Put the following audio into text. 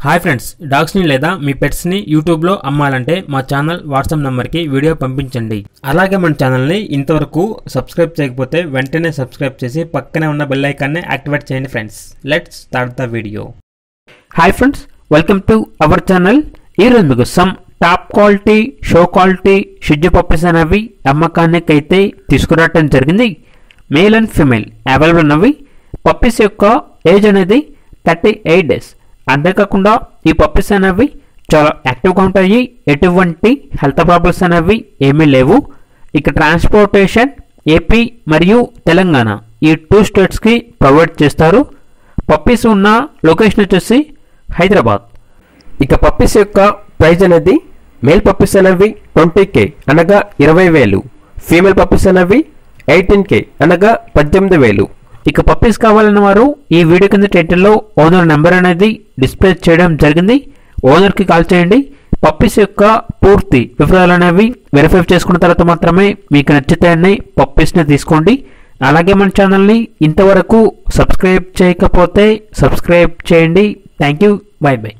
Hi friends, డాగ్స్ని లేదా మీ పెట్స్ని యూట్యూబ్లో అమ్మాలంటే మా ఛానల్ వాట్సాప్ నెంబర్కి వీడియో పంపించండి. అలాగే మన ఛానల్ని ఇంతవరకు సబ్స్క్రైబ్ చేయకపోతే వెంటనే సబ్స్క్రైబ్ చేసి పక్కనే ఉన్న బెల్ ఐకాన్ని యాక్టివేట్ చేయండి friends. Let's start the video. Hi friends, welcome to our channel. ఈరోజు మీకు some top quality show quality Shih Tzu puppies అనేవి అమ్మకానికి అయితే తీసుకురావడం జరిగింది. మేల్ అండ్ ఫీమేల్ అవైలబుల్ ఉన్నవి. పప్పీస్ యొక్క ఏజ్ అనేది 38 days. అంతేకాకుండా ఈ పప్పీస్ అనేవి చాలా యాక్టివ్గా ఉంటాయి. ఎటువంటి హెల్త్ ప్రాబ్లమ్స్ అనేవి ఏమీ లేవు. ఇక ట్రాన్స్పోర్టేషన్ ఏపీ మరియు తెలంగాణ ఈ 2 స్టేట్స్కి ప్రొవైడ్ చేస్తారు. పప్పీస్ ఉన్న లొకేషన్ వచ్చేసి హైదరాబాద్. ఇక పప్పీస్ యొక్క ప్రైజ్ అనేది మేల్ పప్పీస్ అనేవి 20K అనగా 20,000, ఫీమేల్ పప్పీస్ అనేవి 18K అనగా 18,000. ఇక పప్పీస్ కావాలన్న వారు ఈ వీడియో కింద టైటిల్లో ఓనర్ నెంబర్ అనేది డిస్ప్లే చేయడం జరిగింది. ఓనర్కి కాల్ చేయండి. పప్పీస్ యొక్క పూర్తి వివరాలు అనేవి వెరిఫై చేసుకున్న తర్వాత మాత్రమే మీకు నచ్చితే పప్పీస్ని తీసుకోండి. అలాగే మన ఛానల్ని ఇంతవరకు సబ్స్క్రైబ్ చేయకపోతే సబ్స్క్రైబ్ చేయండి. Thank you. By by.